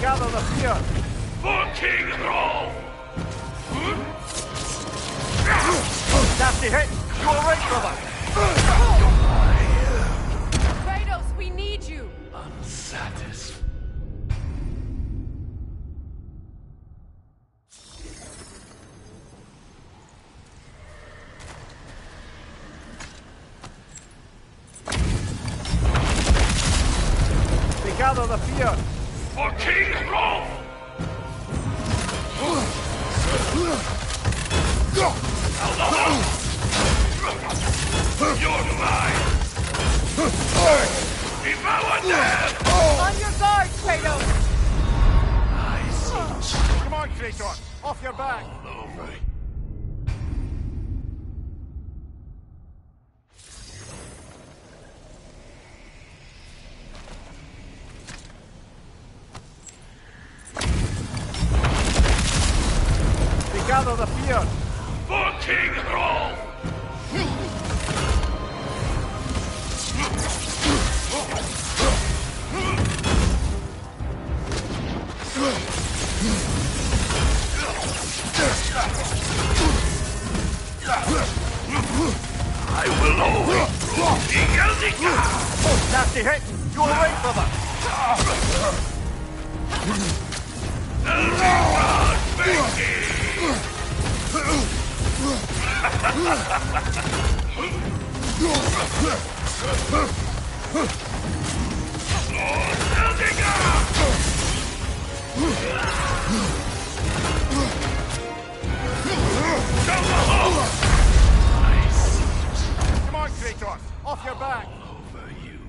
Gather the fear. For King Rolf! Nasty hit. You alright, brother? Kratos, we need you! Unsatisfied. They gather the fear. For King Rolf! You're mine! Devour them! On your guard, Kratos! I see Come on, Kratos. Off your back. all over. They gather the fear. For King Rolf! I will always rule King Eldika! Nasty hit. You alright, brother? Eldika, Becky! Lord Eldika! Come on, Kratos. Off your back. Over you.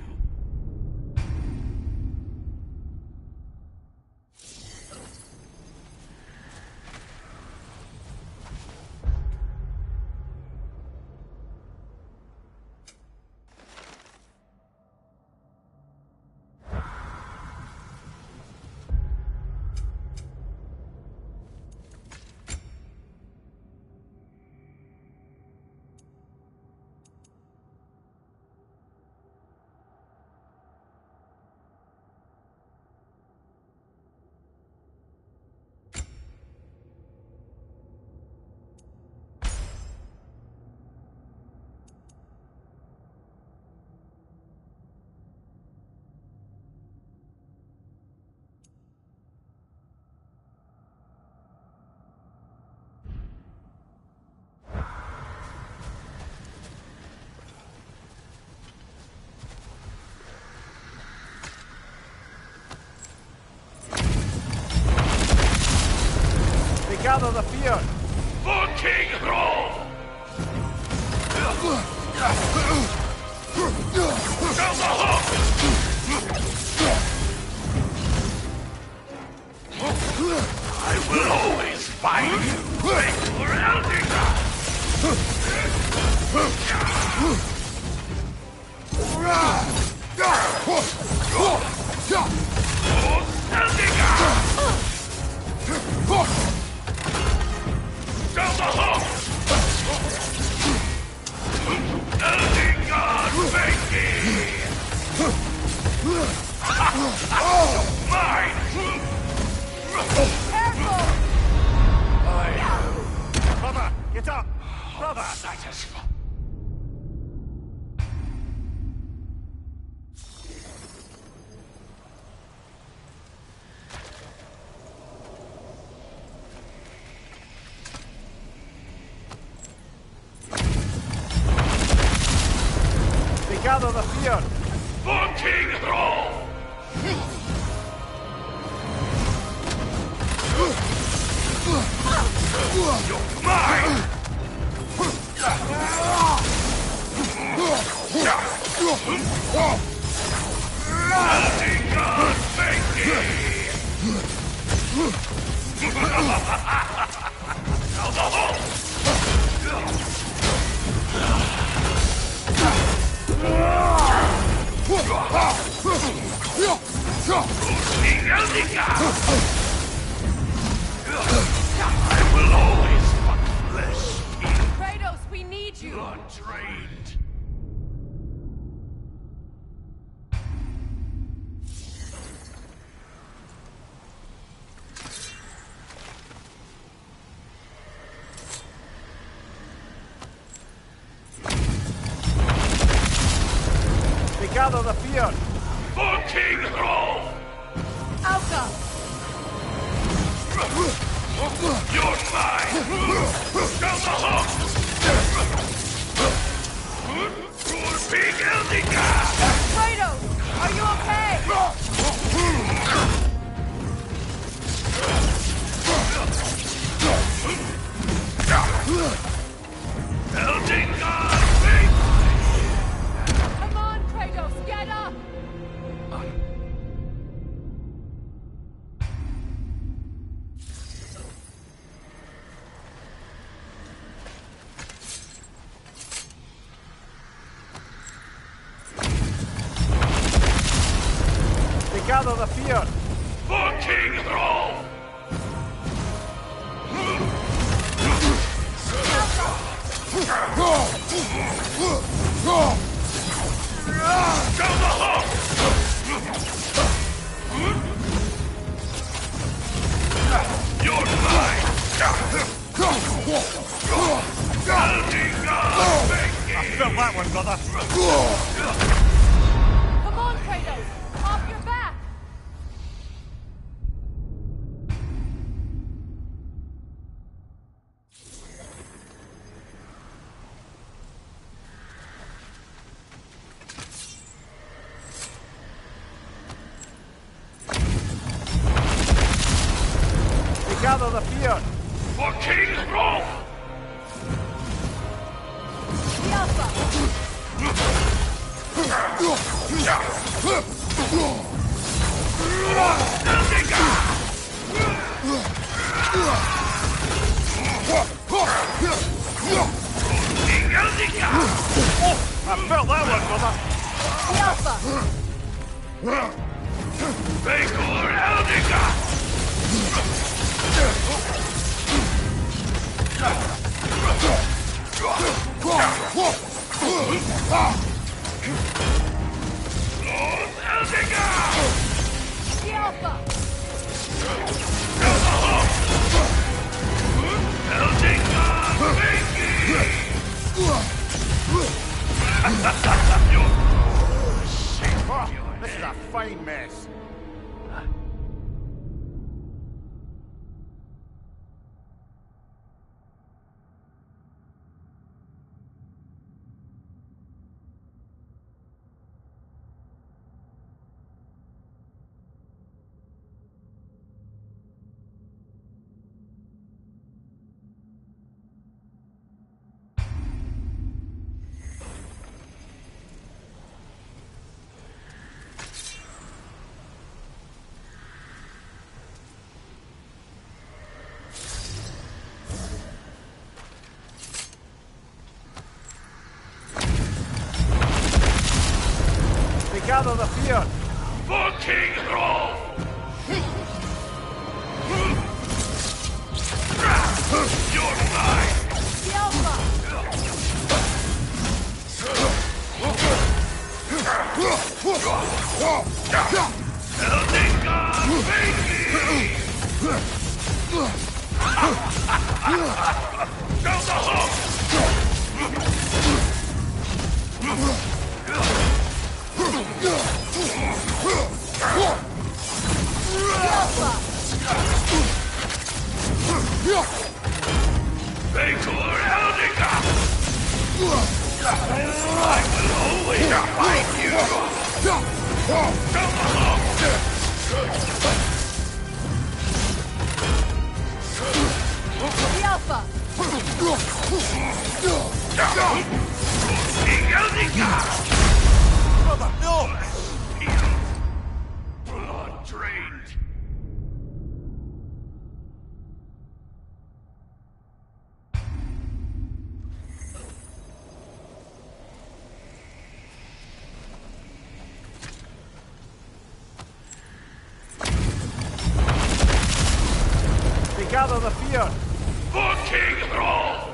Gather the fear. For King Rolf! Down the hook! I will always find you. Wait for Eldika! Eldika! Down the hook! Eldika, Becky! Mine! Careful! Brother, get up. Brother. Satisfied. Gather the fear. For King Rolf! You're mine! Eldika, Becky! Now the hole! King Eldika! I will always want flesh. Kratos, we need you! Blood drained. gather the fear. For King Thrall! Down the hall! You're mine! I felt that one, brother. Come on, Kratos! Off your back! We gather the fear. For King Thrall! The Alpha! I felt that one, brother. The Alpha! FAVOUR Eldiga! Lord Eldiga! The Alpha! Eldiga! Oh, this is a fine mess. We gather the fear. For King Thrall! You're mine! The Alpha! Eldiga! Down the hall! FAVOUR Eldiga! I will always find you! Down the hall! The Alpha! King Eldiga! Brother, no! Blood drained! We gather the fear. For King Thrall!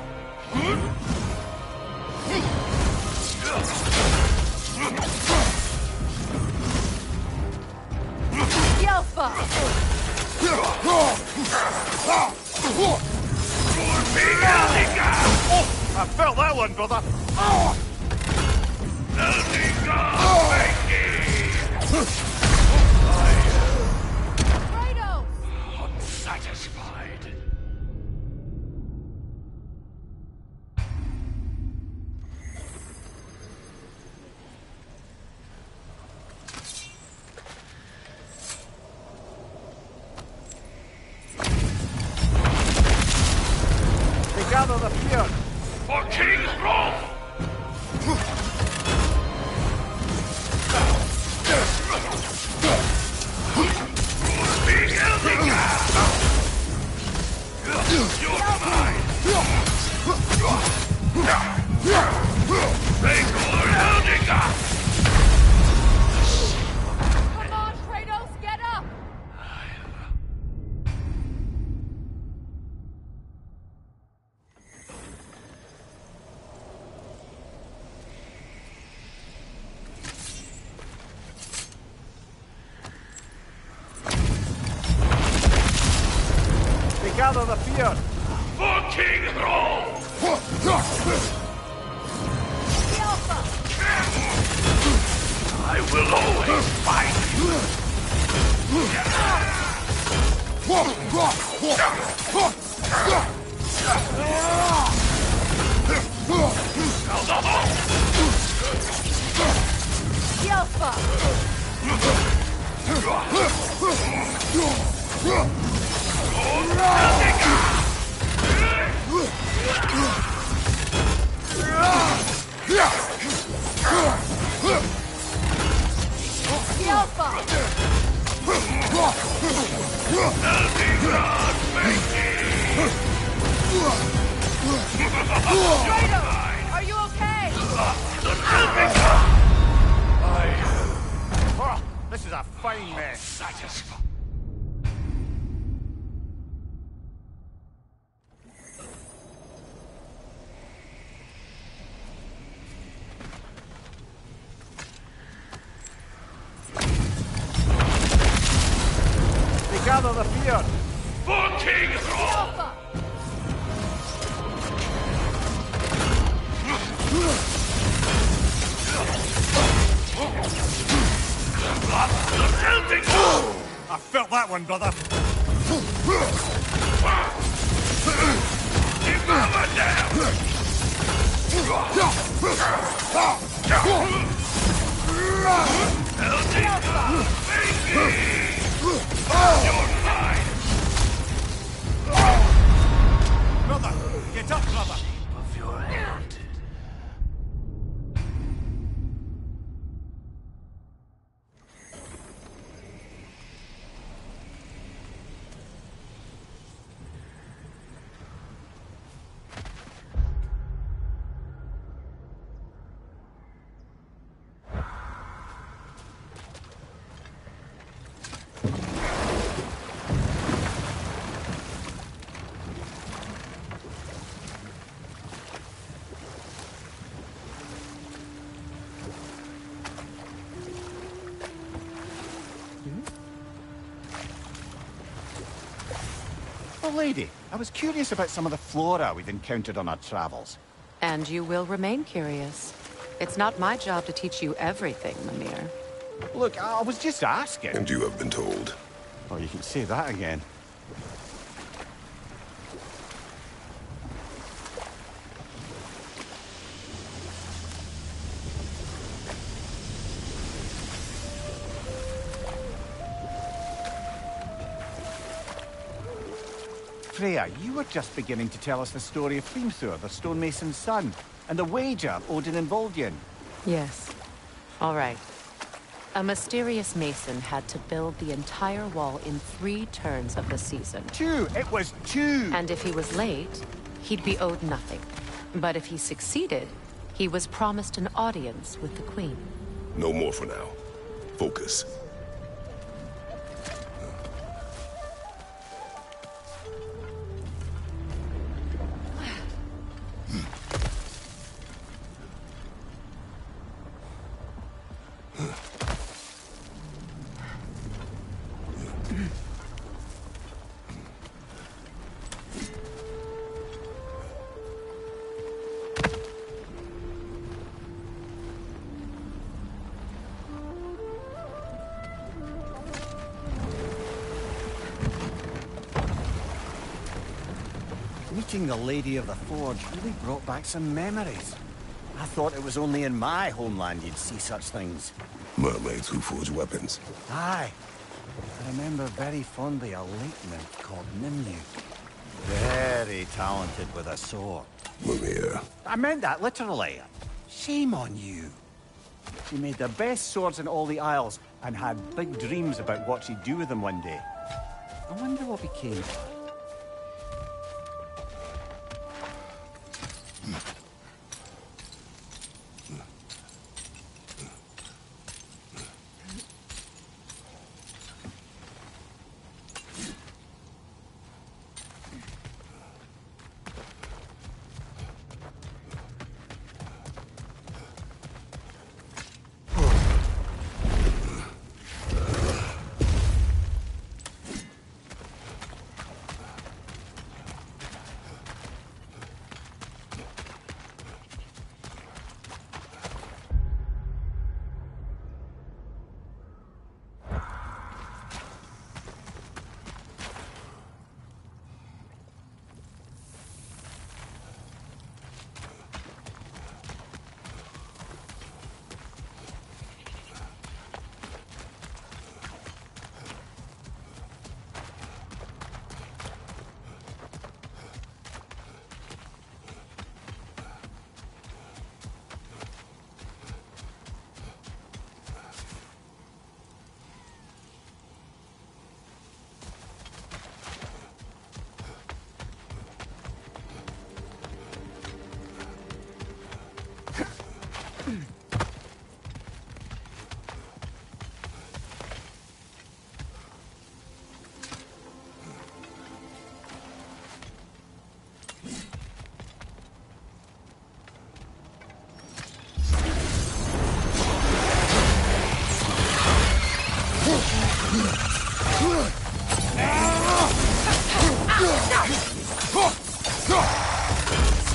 The Alpha! For King Eldiga! Oh, I felt that one, brother. Eldiga! Kratos! Unsatisfied. We gather the fear. For King Thrall! gather the fear. For King Hrolf! The Alpha! I will always fight you! The Alpha! The Alpha! Kratos! Are you okay? Oh, this is a fine mess. Satisfied. They gather the fear. For King The Hrolf! Alpha! I felt that one, brother. Brother, get up, brother. Of your hand. Oh, lady, I was curious about some of the flora we've encountered on our travels. And you will remain curious. It's not my job to teach you everything, Mimir. Look, I was just asking. And you have been told. Oh, you can say that again. Freya, you were just beginning to tell us the story of Hrimthur, the stonemason's son, and the wager Odin involved you in. Yes. All right. A mysterious mason had to build the entire wall in 3 turns of the season. 2! It was 2! And if he was late, he'd be owed nothing. But if he succeeded, he was promised an audience with the queen. No more for now. Focus. Meeting the Lady of the Forge really brought back some memories. I thought it was only in my homeland you'd see such things. Mermaids who forge weapons. Aye. I remember very fondly a lake nymph called Nimue. Very talented with a sword. Mimir. I meant that literally. Shame on you. She made the best swords in all the Isles and had big dreams about what she'd do with them one day. I wonder what became of her.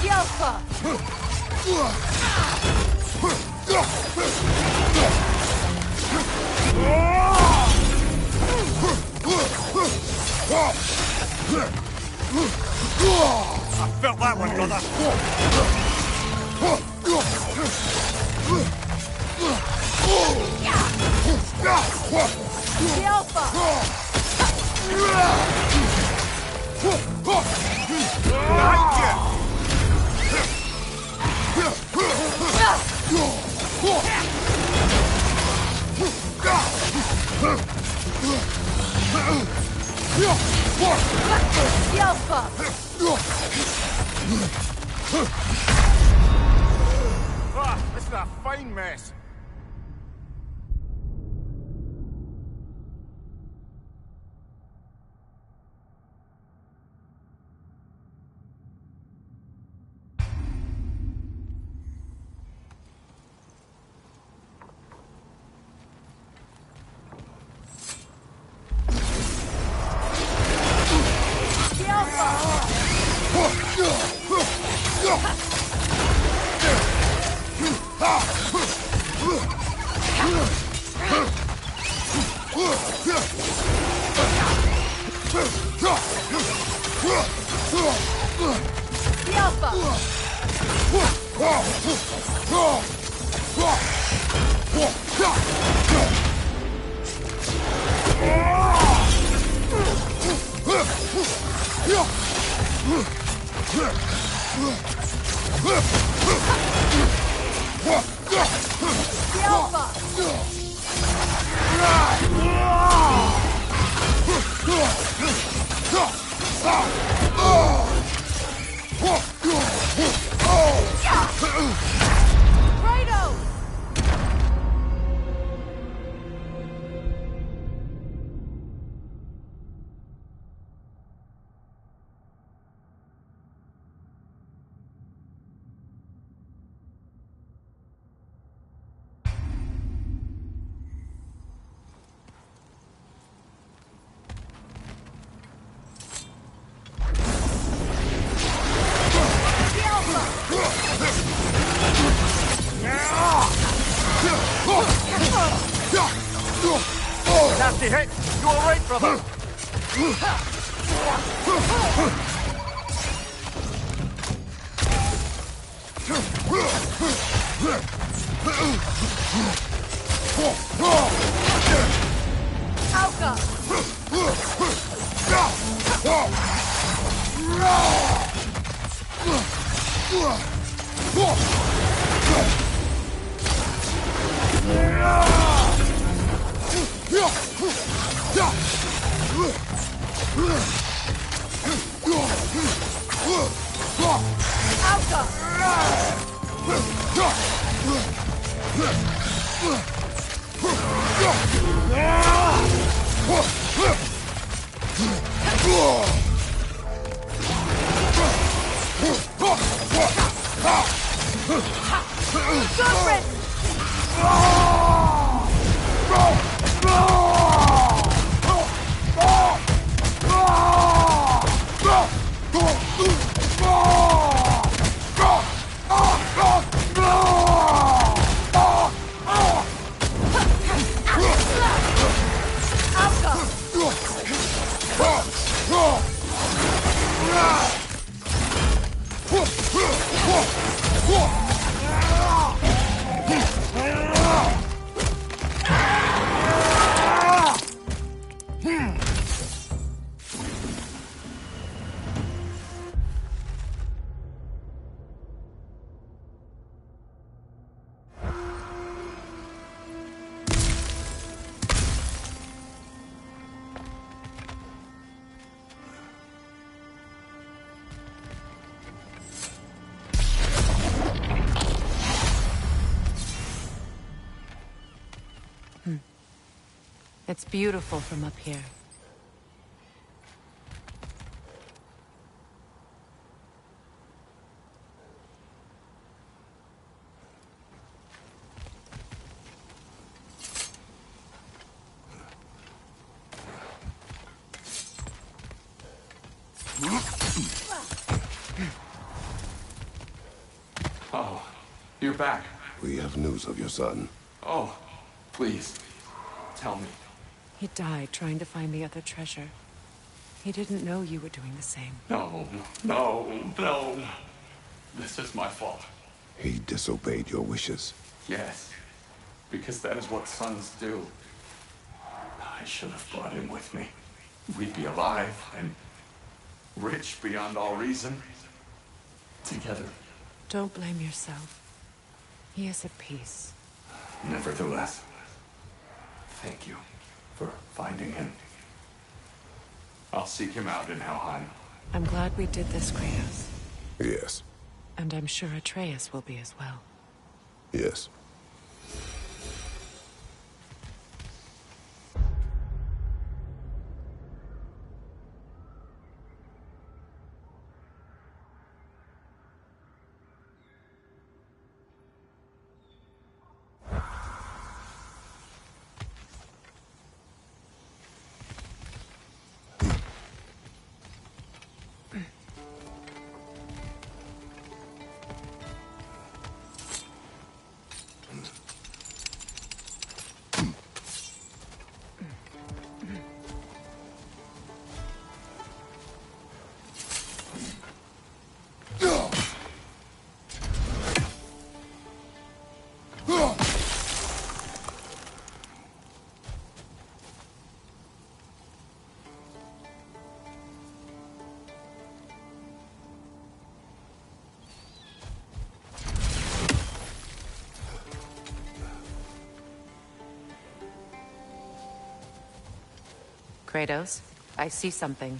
Yelpa! I felt that one, brother. Yelpa! Yelpa! Ah, this is a fine mess. Kratos! Nasty hit. You all right, brother? It's beautiful from up here. back? We have news of your son. Oh, please, tell me. He died trying to find the other treasure. He didn't know you were doing the same. No, no, no. This is my fault. He disobeyed your wishes. Yes, because that is what sons do. I should have brought him with me. We'd be alive and rich beyond all reason. Together. Don't blame yourself. He is at peace. Nevertheless, thank you for finding him. I'll seek him out in Helheim. I'm glad we did this, Kratos. Yes. And I'm sure Atreus will be as well. Yes. Kratos, I see something.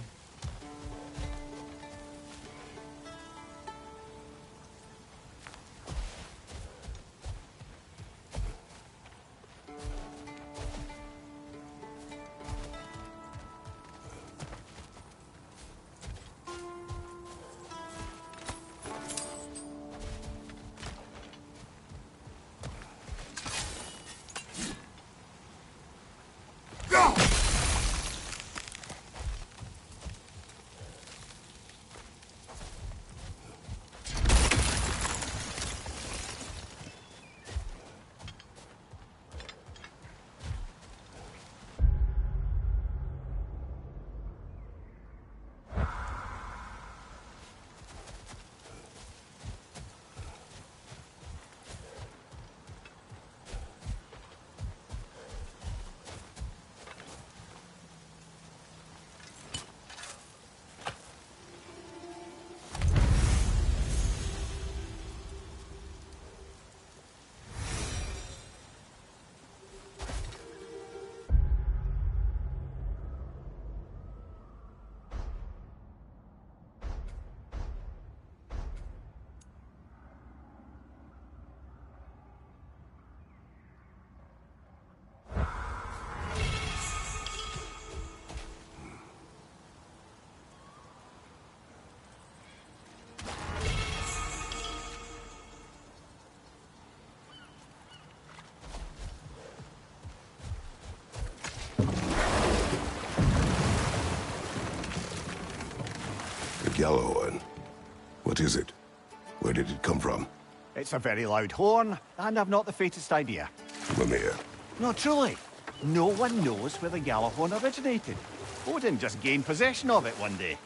Yellow one. What is it? Where did it come from? It's a very loud horn, and I've not the faintest idea. Mimir. No, truly. No one knows where the Gjallarhorn originated. Odin just gained possession of it one day.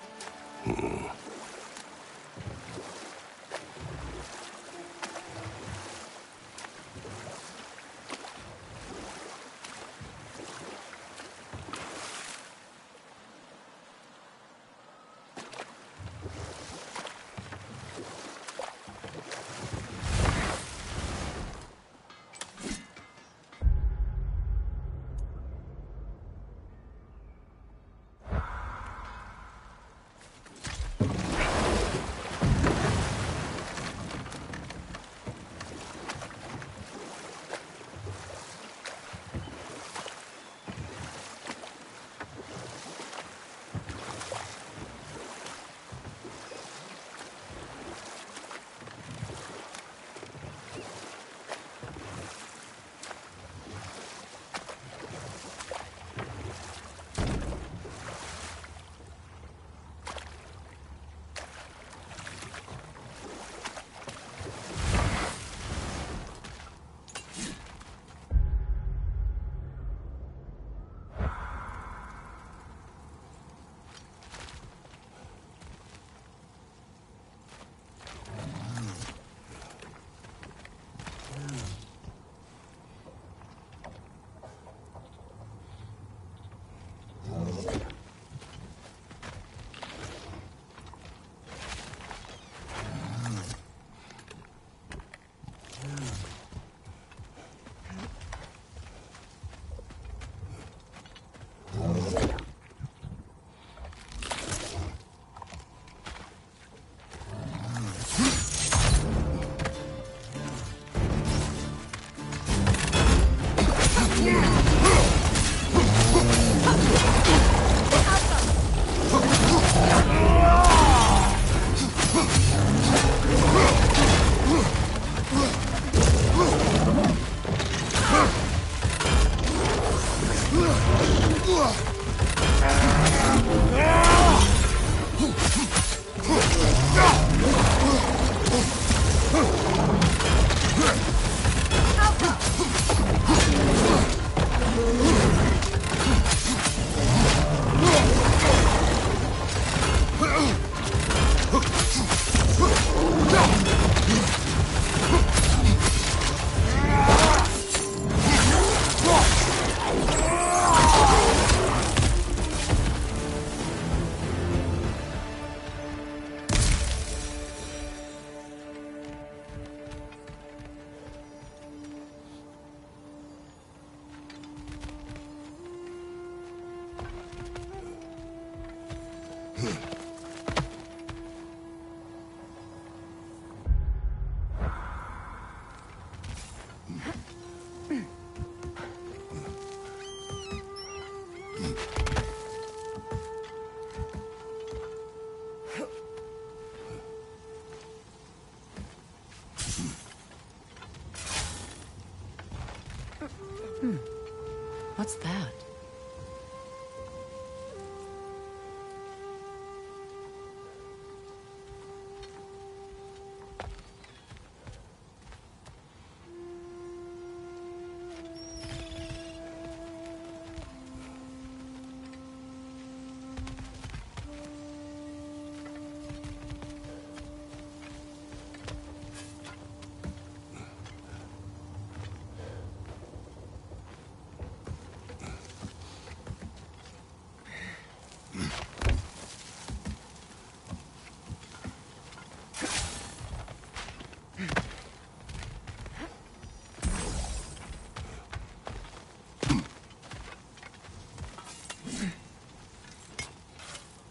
What's that?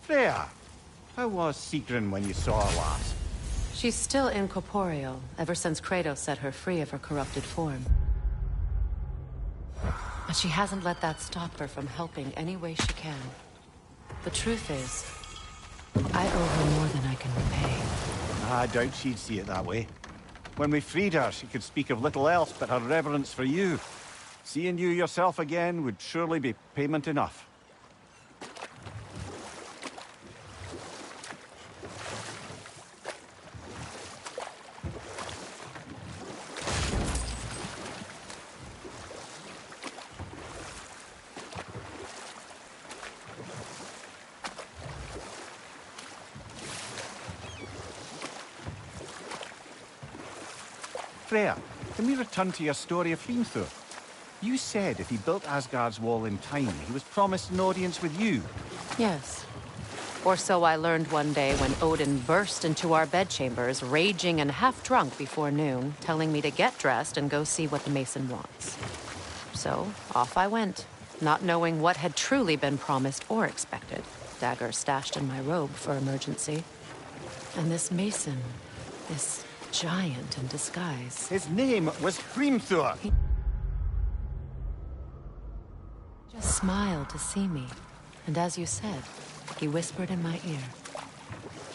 Freya, how was Sigrun when you saw her last? She's still incorporeal, ever since Kratos set her free of her corrupted form. But she hasn't let that stop her from helping any way she can. The truth is, I owe her more than I can repay. I doubt she'd see it that way. When we freed her, she could speak of little else but her reverence for you. Seeing you yourself again would surely be payment enough. Freya, can we return to your story of Hrimthur? You said if he built Asgard's wall in time, he was promised an audience with you. Yes. Or so I learned one day when Odin burst into our bedchambers, raging and half-drunk before noon, telling me to get dressed and go see what the Mason wants. So, off I went, not knowing what had truly been promised or expected. Dagger stashed in my robe for emergency. And this Mason, this giant in disguise. His name was Hrimthur. He just smiled to see me. And as you said, he whispered in my ear.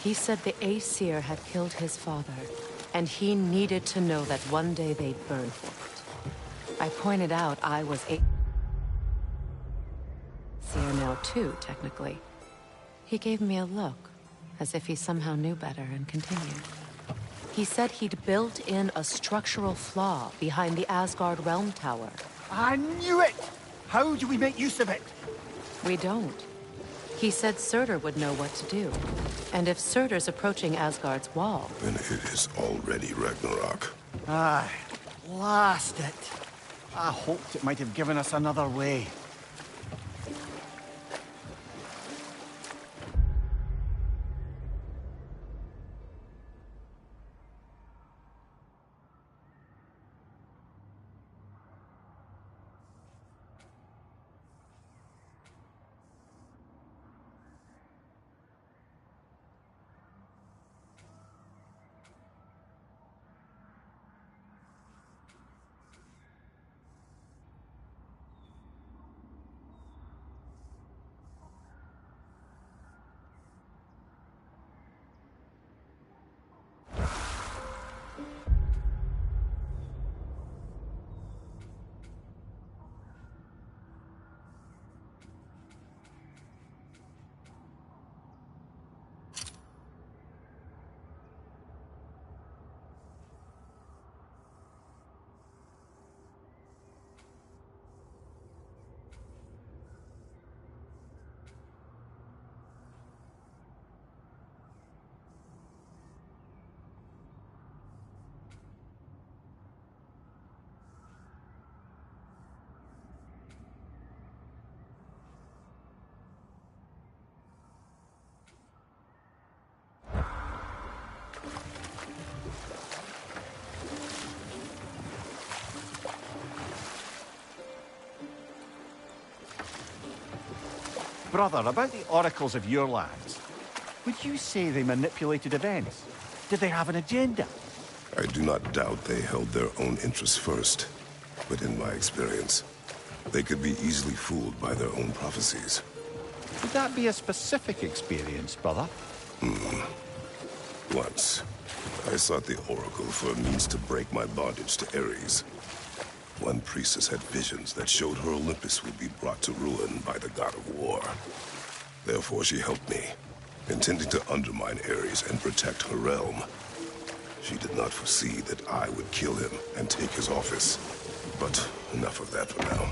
He said the Aesir had killed his father, and he needed to know that one day they'd burn for it. I pointed out I was Aesir now too, technically. He gave me a look, as if he somehow knew better, and continued. He said he'd built in a structural flaw behind the Asgard Realm Tower. I knew it! How do we make use of it? We don't. He said Surtur would know what to do. And if Surtur's approaching Asgard's wall... Then it is already Ragnarok. Aye, blast it. I hoped it might have given us another way. Brother, about the oracles of your lands. Would you say they manipulated events? Did they have an agenda? I do not doubt they held their own interests first. But in my experience, they could be easily fooled by their own prophecies. Would that be a specific experience, brother? Once, I sought the Oracle for a means to break my bondage to Ares. One priestess had visions that showed her Olympus would be brought to ruin by the god of war. Therefore she helped me, intending to undermine Ares and protect her realm. She did not foresee that I would kill him and take his office. But enough of that for now.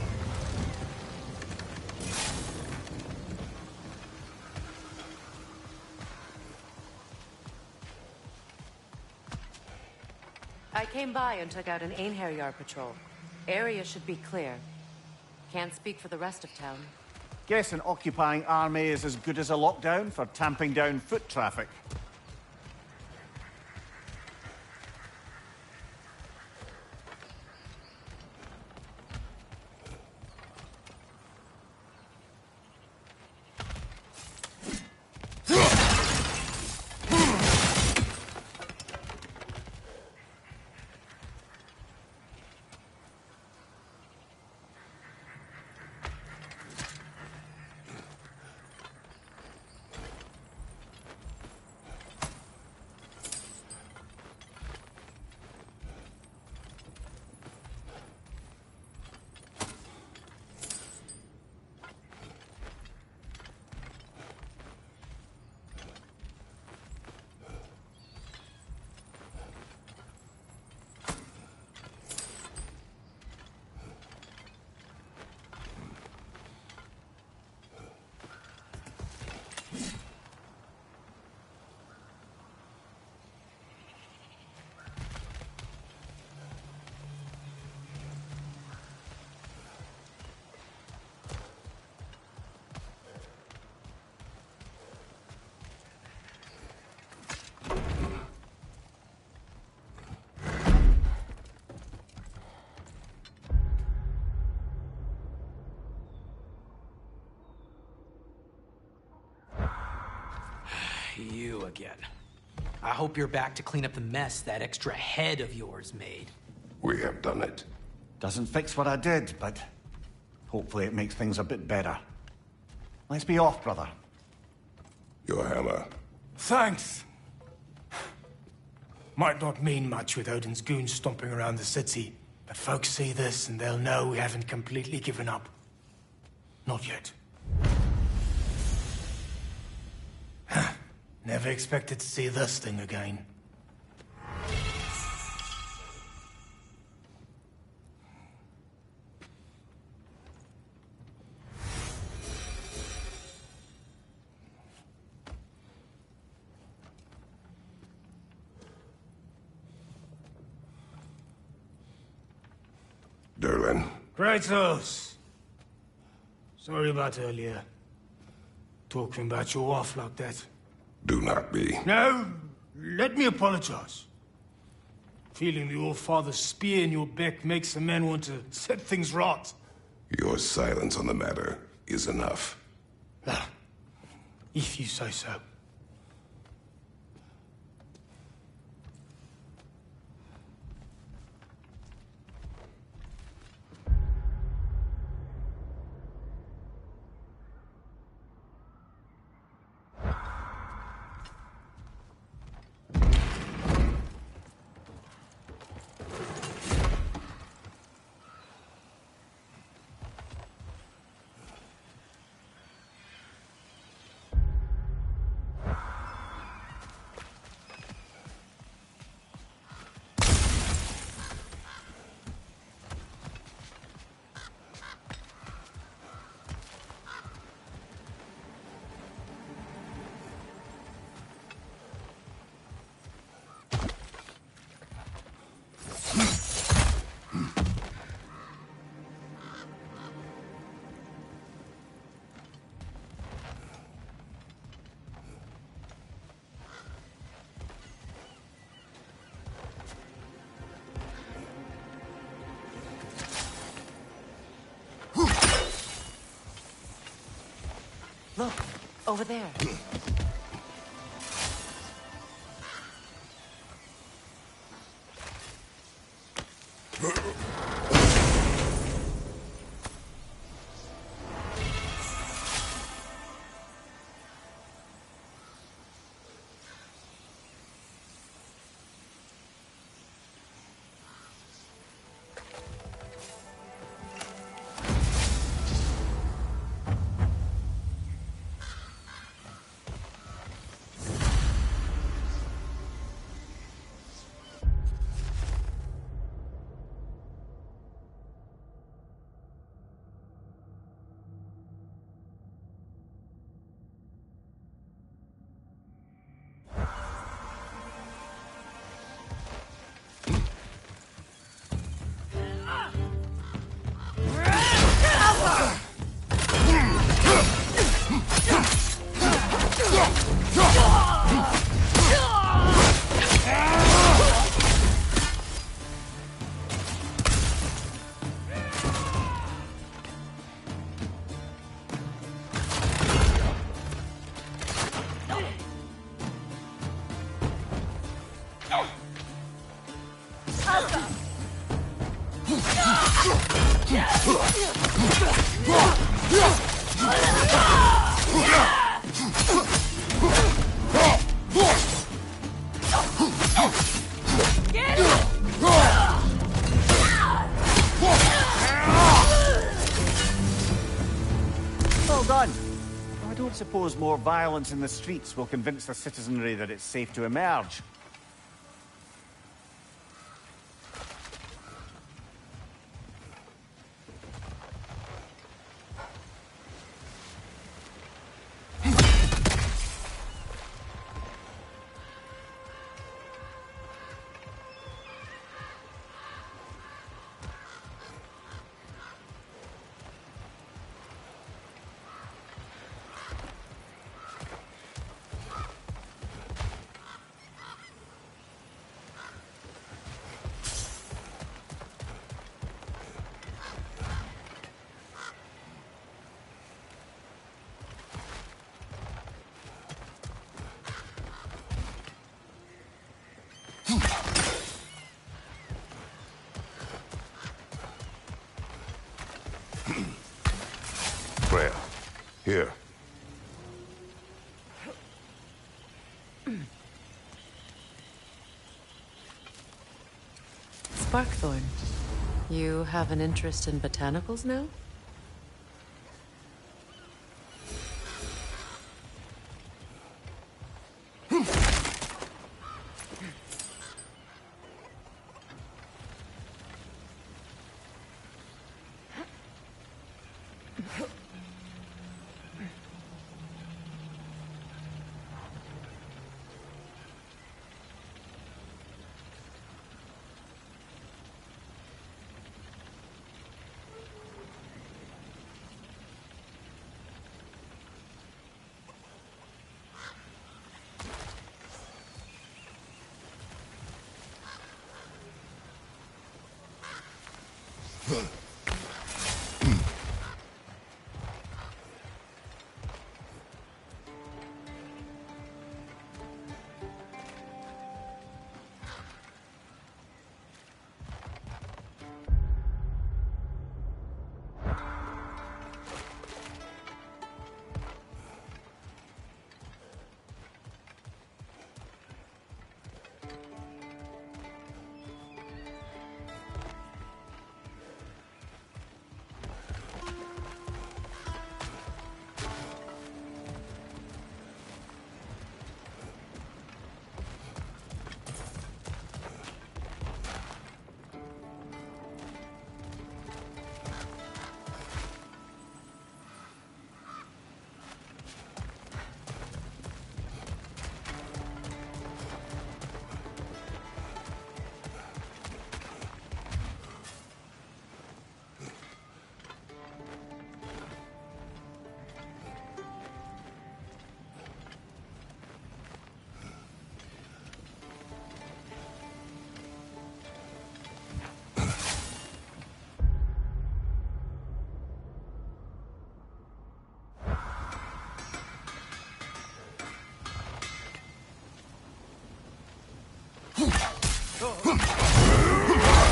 I came by and took out an Einherjar patrol. Area should be clear. Can't speak for the rest of town. Guess an occupying army is as good as a lockdown for tamping down foot traffic. You again. I hope you're back to clean up the mess that extra head of yours made. We have done it. Doesn't fix what I did, but hopefully it makes things a bit better. Let's be off, brother. Your hammer. Thanks. Might not mean much with Odin's goons stomping around the city, but folks see this and they'll know we haven't completely given up. Not yet. Never expected to see this thing again. Derlin. Kratos! Sorry about earlier. Talking about your wife like that. Do not be. No, let me apologize. Feeling the All-Father's spear in your back makes a man want to set things right. Your silence on the matter is enough. Ah, if you say so. Look, over there. Well done. I don't suppose more violence in the streets will convince the citizenry that it's safe to emerge. Freya, here. Sparkthorn, you have an interest in botanicals now?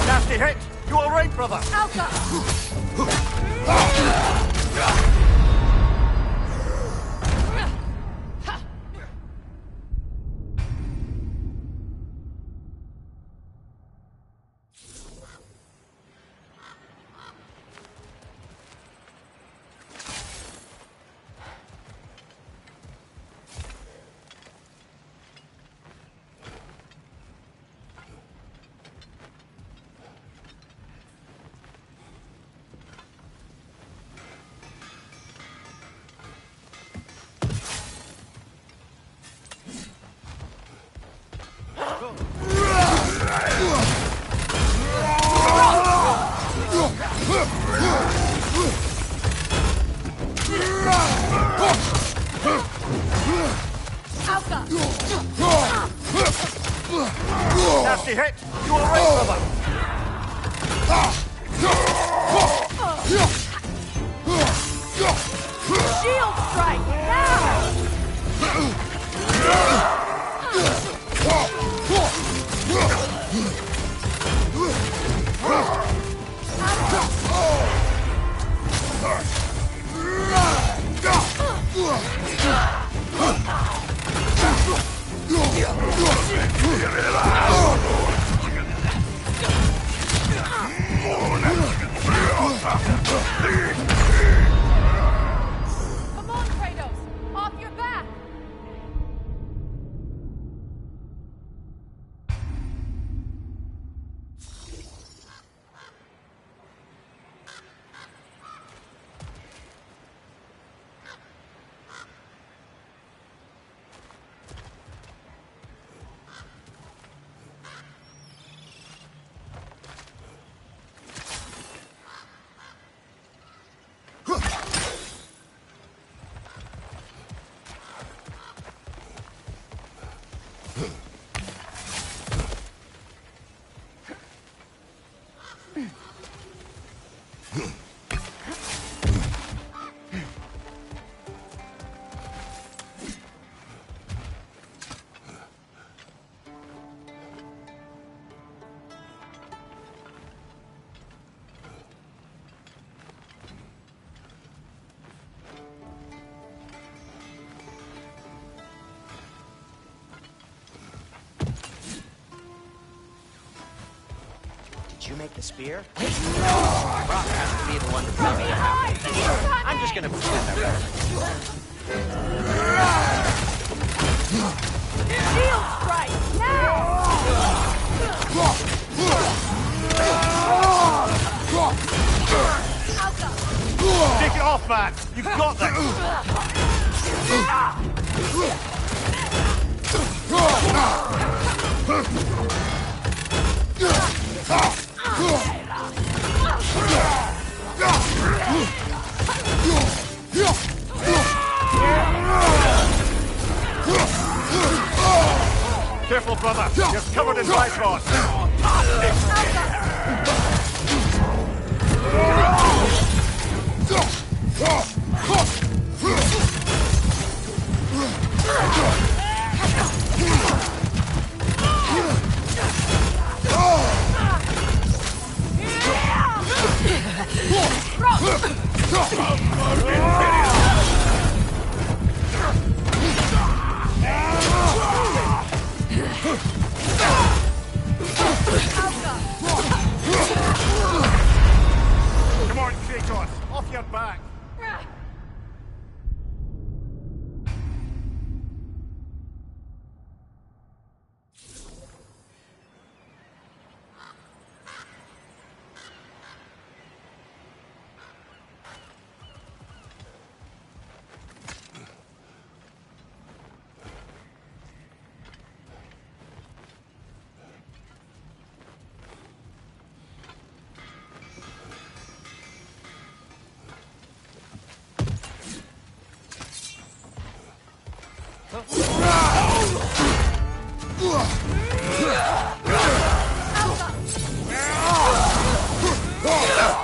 Nasty hit! You all right, brother? Alka! Nasty hit! You alright, brother? Shield strike! Now! Come on, Kratos! Off your back! Did you make the spear? Brock has to be the one to tell me about it. I'm just gonna pretend I read it. Shield strike! Now! Take it off, man! You've got this! Careful, brother! You're covered in Bifrost! Come on, Kratos! Off your back!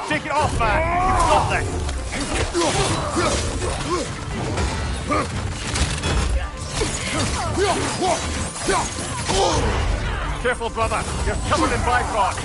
Take it off, man! You've got this! Careful, brother! You're covered in Bifrost!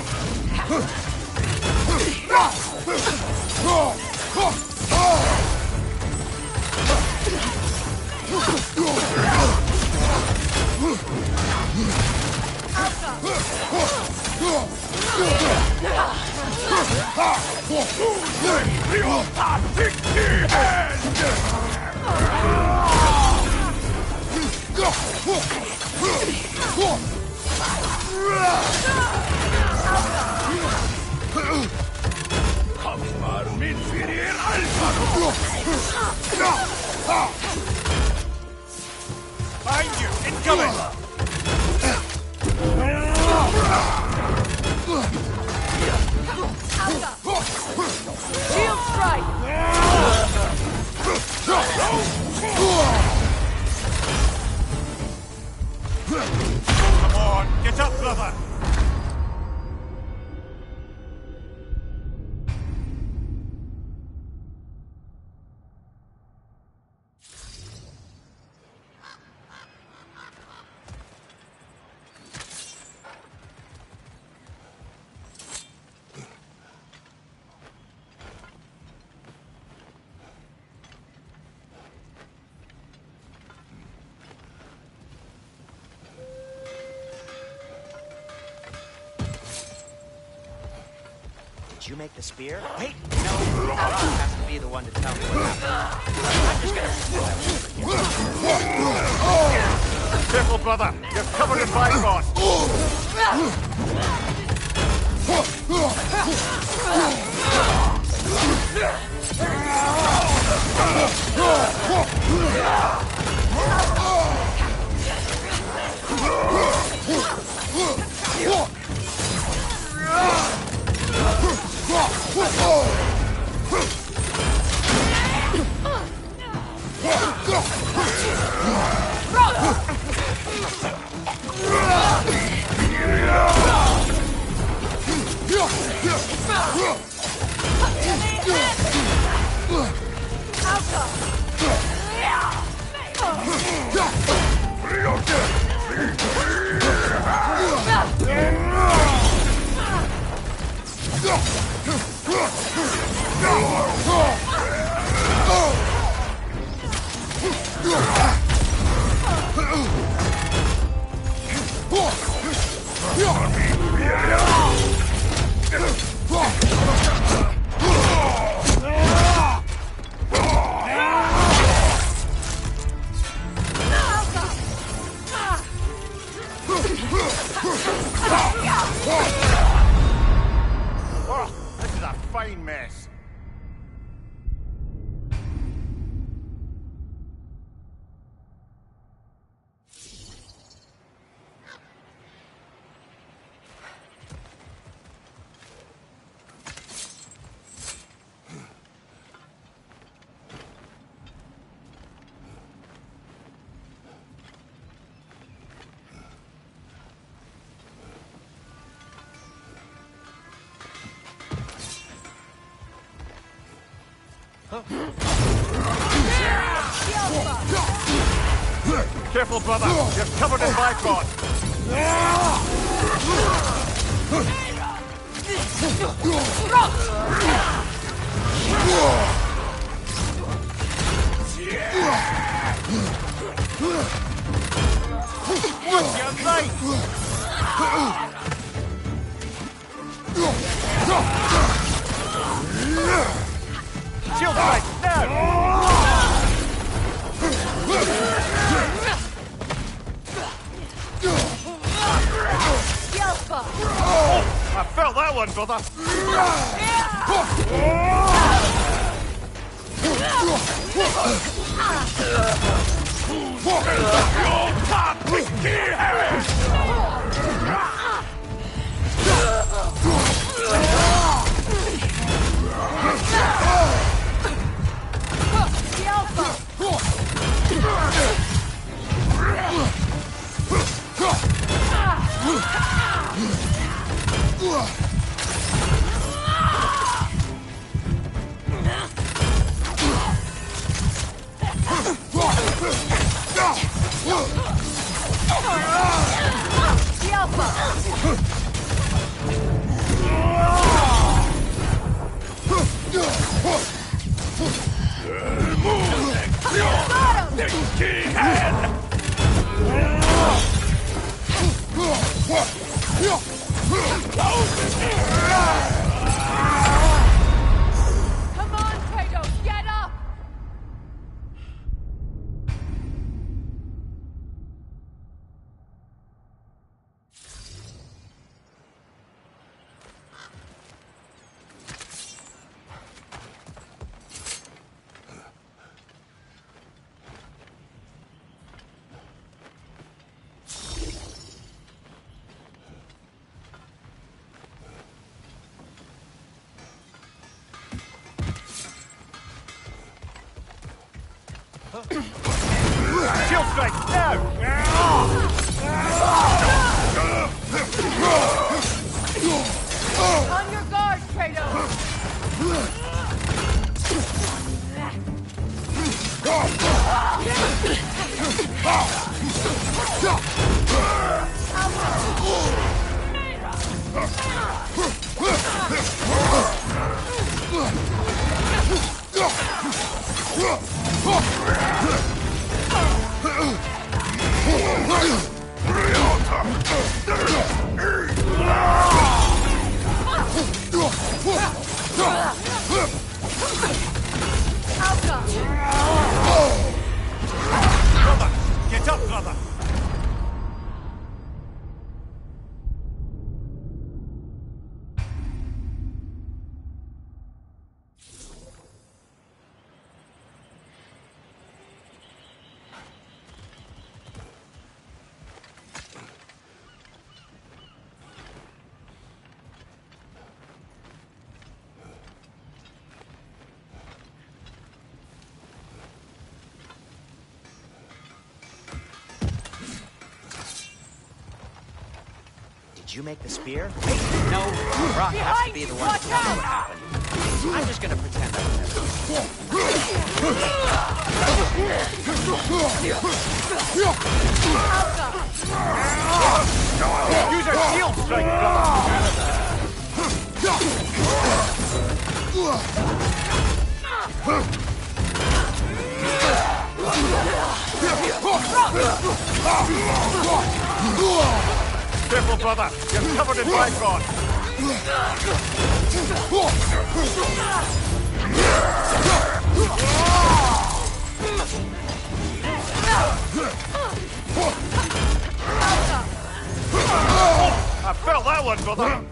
Behind you! Incoming! Shield strike! brother! Did you make the spear? Wait, no, Rock has to be the one to tell me what happened. I'm just gonna... Careful, brother! You're covered in Bifrost! Oh, this is a fine mess. Careful, brother! You're covered in Bifrost! What's your right? Shield strike, now! Oh, I felt that one, brother! Come on, Kratos, get up! Shield strike, now! Get up, brother! Did you make the spear? No, Brock has to be the one to tell me what happened. I'm just gonna pretend I remember. Use a shield strike, brother! Careful, brother! You're covered in bygone! I felt that one, brother!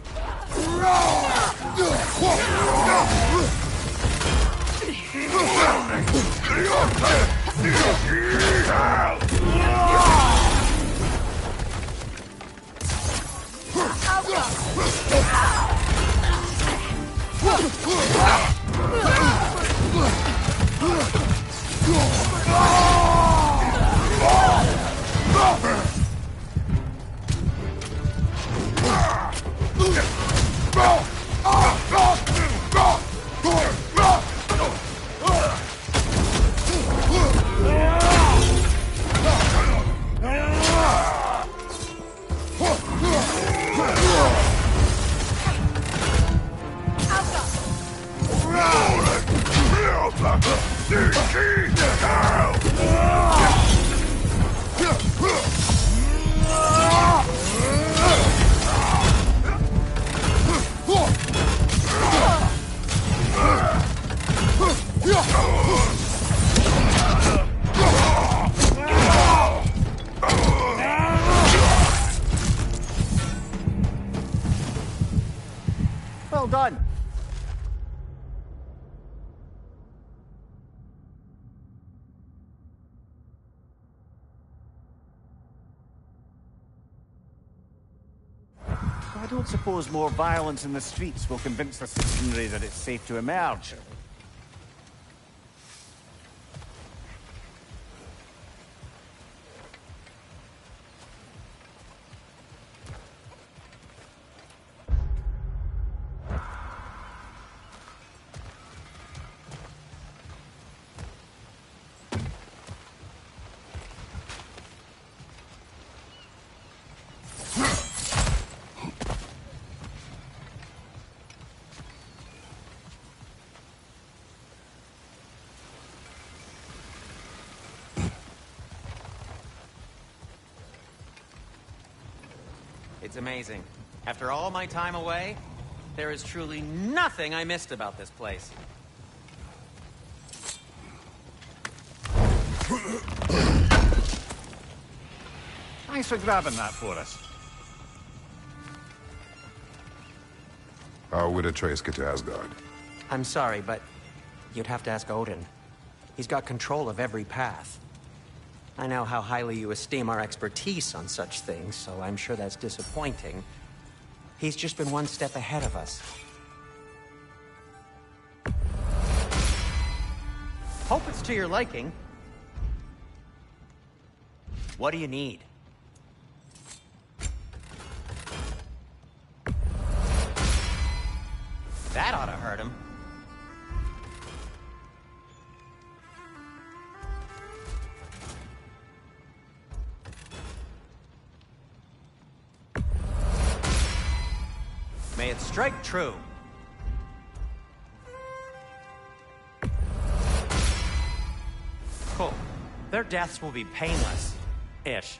Well done. I don't suppose more violence in the streets will convince the citizenry that it's safe to emerge. It's amazing. After all my time away, there is truly nothing I missed about this place. Thanks for grabbing that for us. How would Atreus get to Asgard? I'm sorry, but you'd have to ask Odin. He's got control of every path. I know how highly you esteem our expertise on such things, so I'm sure that's disappointing. He's just been one step ahead of us. Hope it's to your liking. What do you need? That ought to hurt him. May it strike true. Cool. Their deaths will be painless-ish.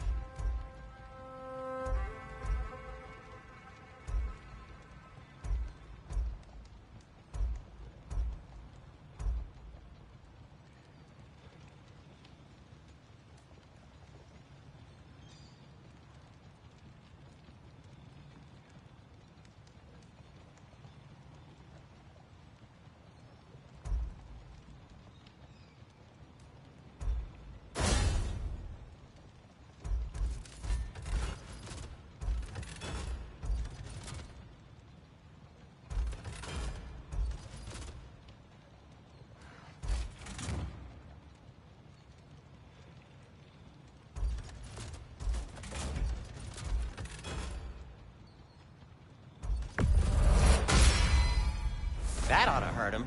ought to hurt him.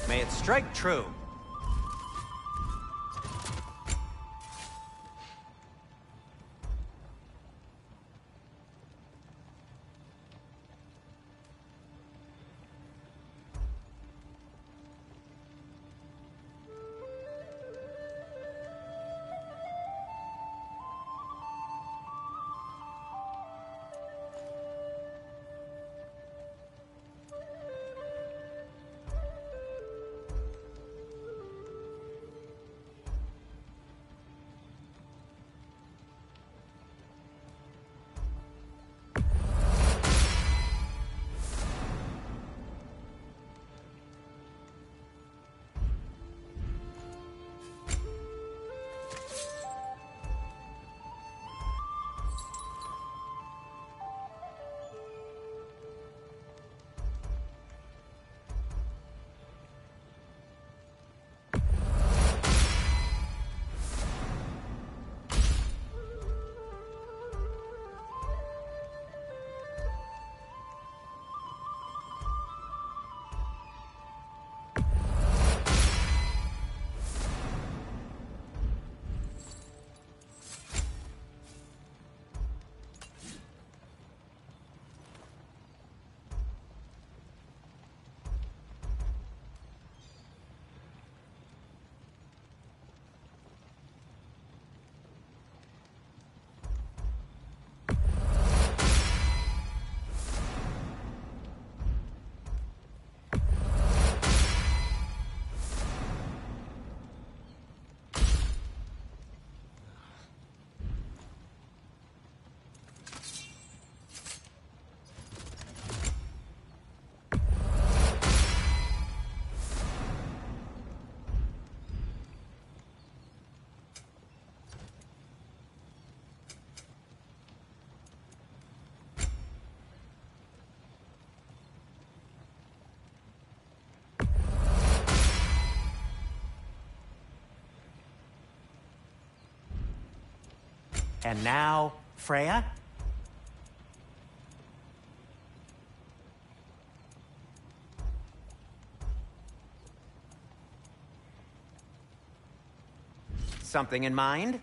May it strike true. And now, Freya? Something in mind?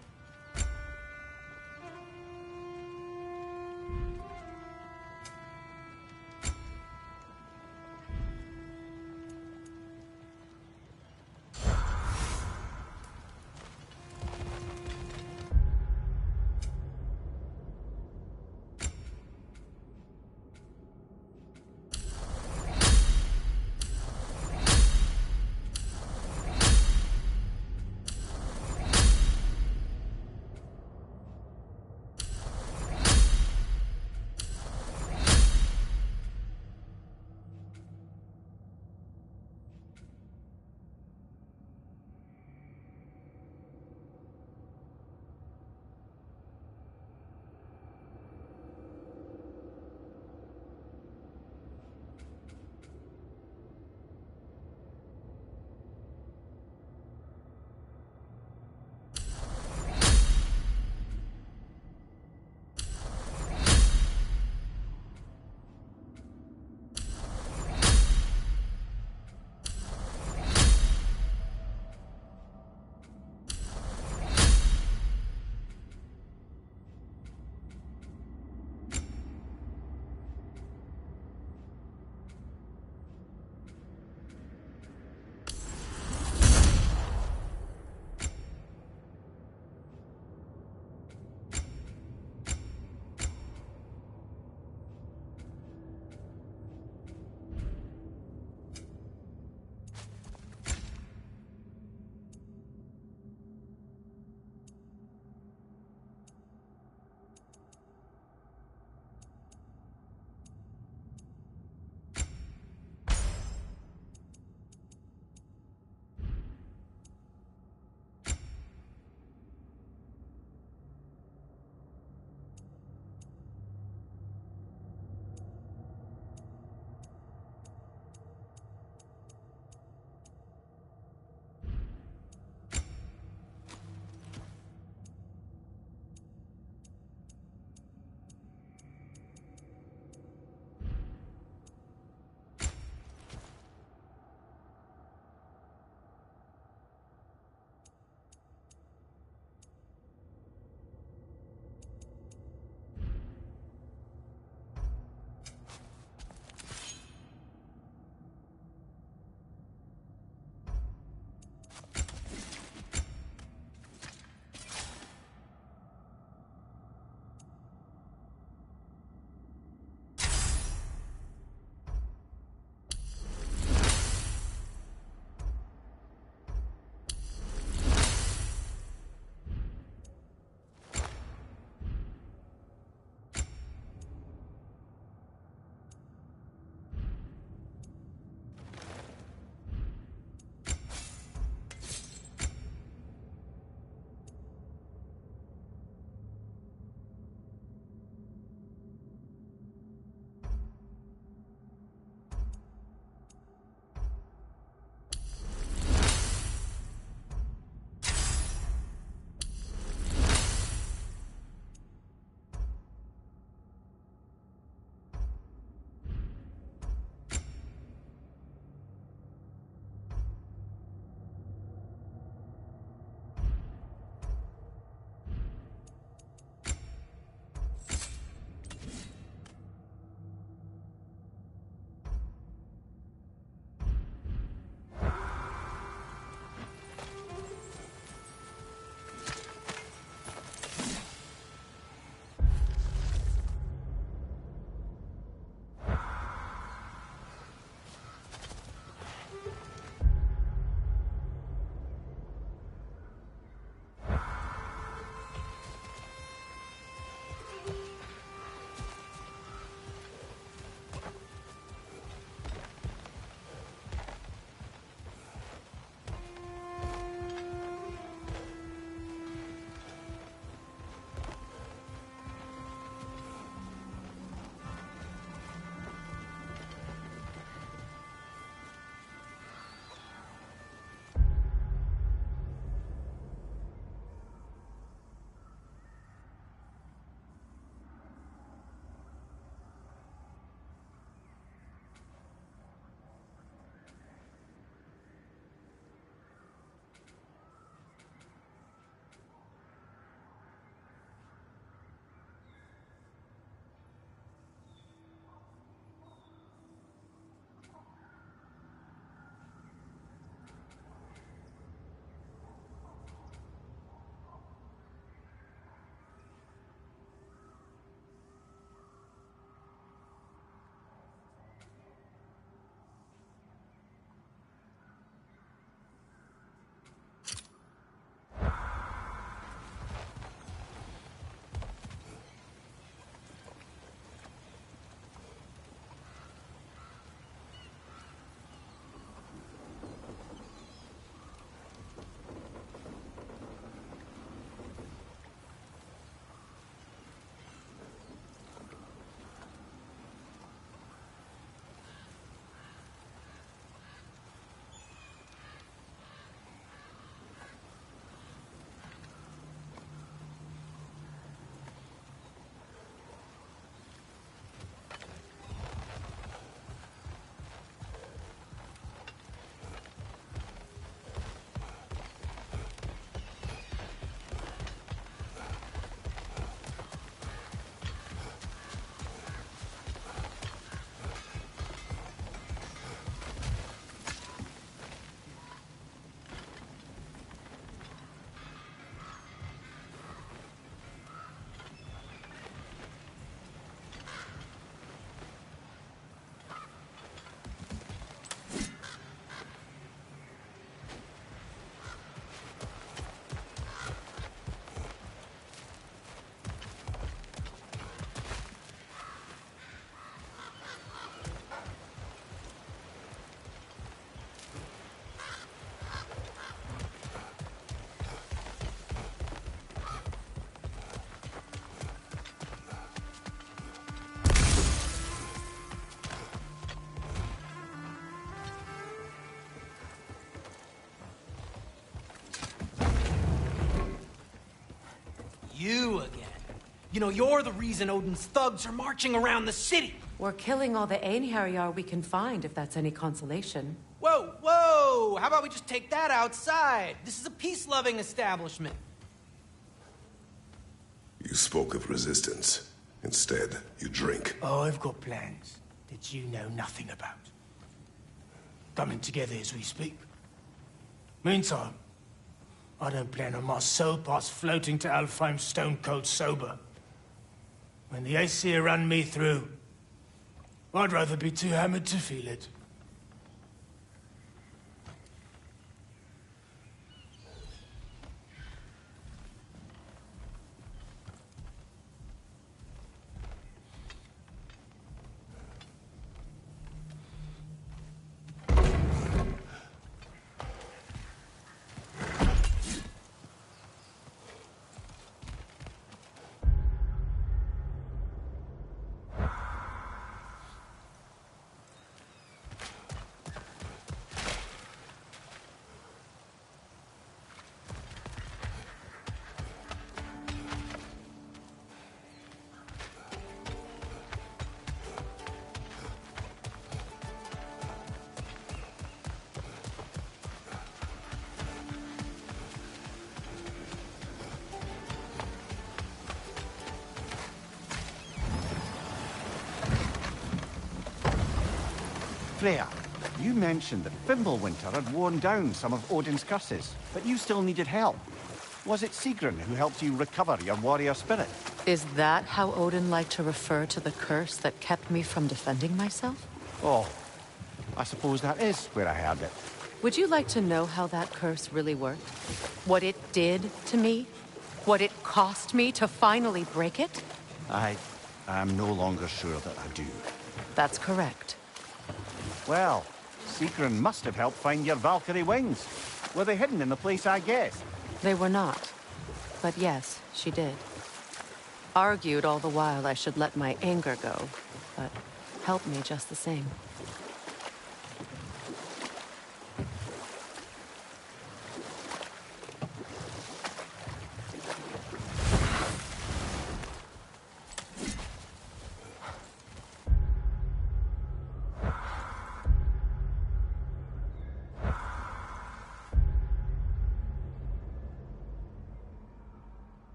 You again. You know, you're the reason Odin's thugs are marching around the city. We're killing all the Einherjar we can find, if that's any consolation. Whoa, whoa! How about we just take that outside? This is a peace-loving establishment. You spoke of resistance. Instead, you drink. Oh, I've got plans that you know nothing about. Coming together as we speak. Meantime, I don't plan on my soul parts floating to Alfheim stone cold sober. When the Aesir run me through, I'd rather be too hammered to feel it. Freya, you mentioned that Fimbulwinter had worn down some of Odin's curses, but you still needed help. Was it Sigrun who helped you recover your warrior spirit? Is that how Odin liked to refer to the curse that kept me from defending myself? Oh, I suppose that is where I heard it. Would you like to know how that curse really worked? What it did to me? What it cost me to finally break it? I am no longer sure that I do. That's correct. Well, Sigrun must have helped find your Valkyrie wings. Were they hidden in the place I guessed? They were not. But yes, she did. Argued all the while I should let my anger go, but helped me just the same.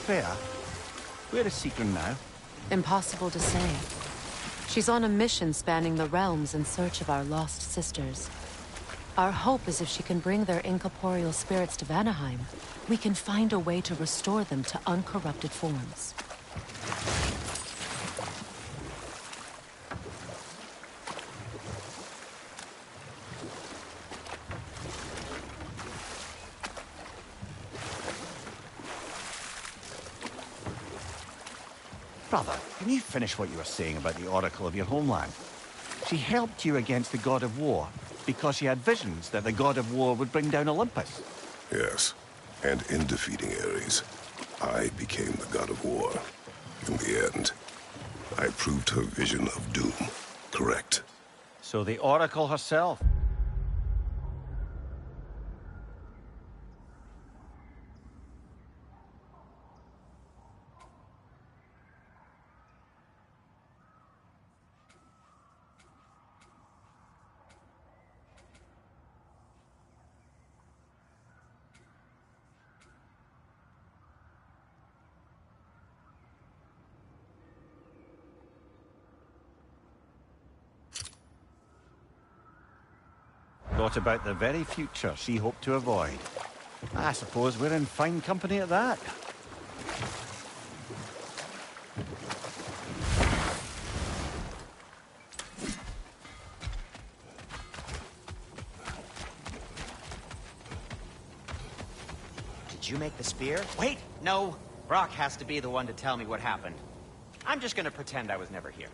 Freya, where is Sigrun now? Impossible to say. She's on a mission spanning the realms in search of our lost sisters. Our hope is if she can bring their incorporeal spirits to Vanaheim, we can find a way to restore them to uncorrupted forms. Brother, can you finish what you were saying about the Oracle of your homeland? She helped you against the God of War because she had visions that the God of War would bring down Olympus. Yes, and in defeating Ares, I became the God of War. In the end, I proved her vision of doom correct. So the Oracle herself. Thought about the very future she hoped to avoid. I suppose we're in fine company at that. Did you make the spear? Wait, no. Brock has to be the one to tell me what happened. I'm just gonna pretend I was never here.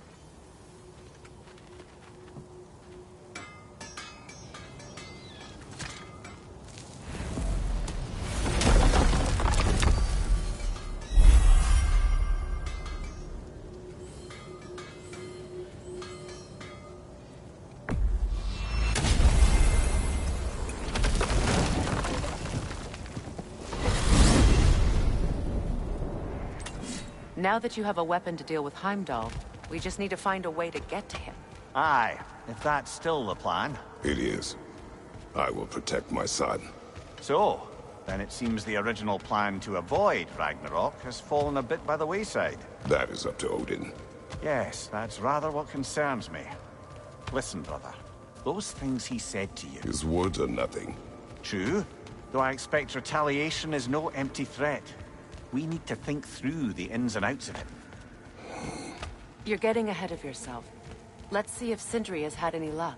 Now that you have a weapon to deal with Heimdall, we just need to find a way to get to him. Aye, if that's still the plan. It is. I will protect my son. So, then it seems the original plan to avoid Ragnarok has fallen a bit by the wayside. That is up to Odin. Yes, that's rather what concerns me. Listen, brother, those things he said to you... His words are nothing. True, though I expect retaliation is no empty threat. We need to think through the ins and outs of it. You're getting ahead of yourself. Let's see if Sindri has had any luck.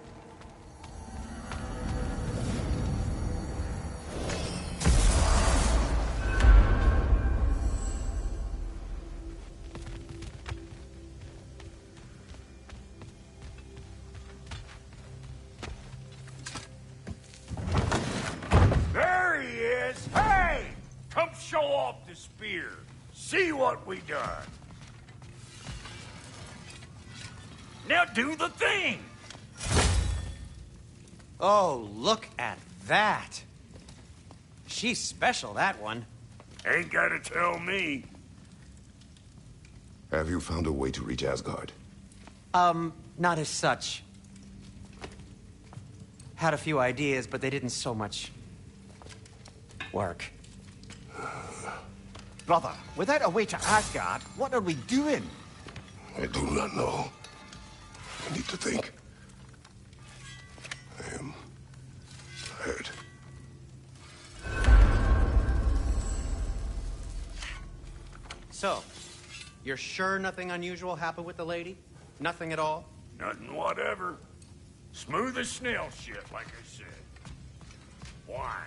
There he is! Hey! Come show off the spear. See what we done. Now do the thing! Oh, look at that! She's special, that one. Ain't gotta tell me. Have you found a way to reach Asgard? Not as such. Had a few ideas, but they didn't so much work. Brother, without a way to Asgard, what are we doing? I do not know. I need to think. I am tired. So, you're sure nothing unusual happened with the lady? Nothing at all? Nothing whatever. Smooth as snail shit, like I said. Why?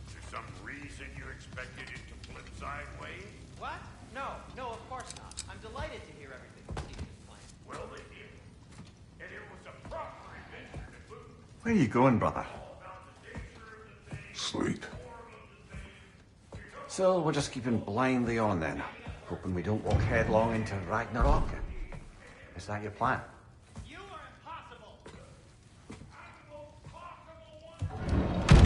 Is there some reason you expected it to flip sideways? What? No, of course not. I'm delighted to hear everything Steve planned. Well, they did. And it was a proper adventure to boot. Where are you going, brother? Sleep. So we're just keeping blindly on then, hoping we don't walk headlong into Ragnarok. Is that your plan? You are impossible! I'm the most possible one!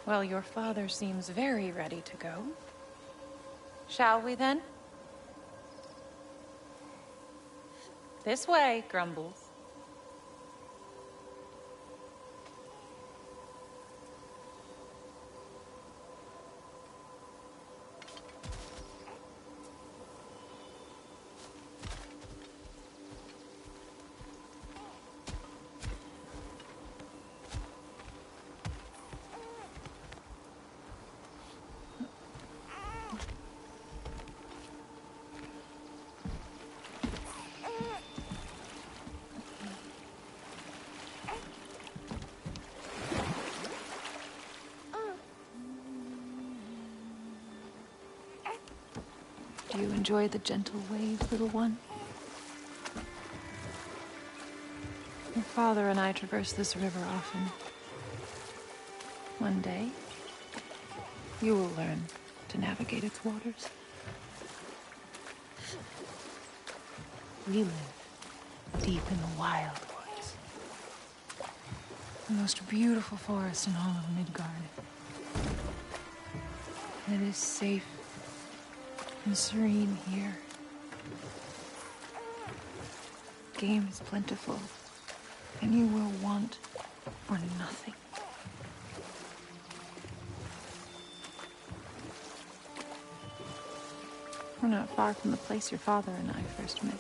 Well, your father seems very ready to go. Shall we then? This way, Grumbles. Do you enjoy the gentle waves, little one? Your father and I traverse this river often. One day, you will learn to navigate its waters. We live deep in the wild woods. The most beautiful forest in all of Midgard. It is safe and serene here. Game is plentiful, and you will want for nothing. We're not far from the place your father and I first met.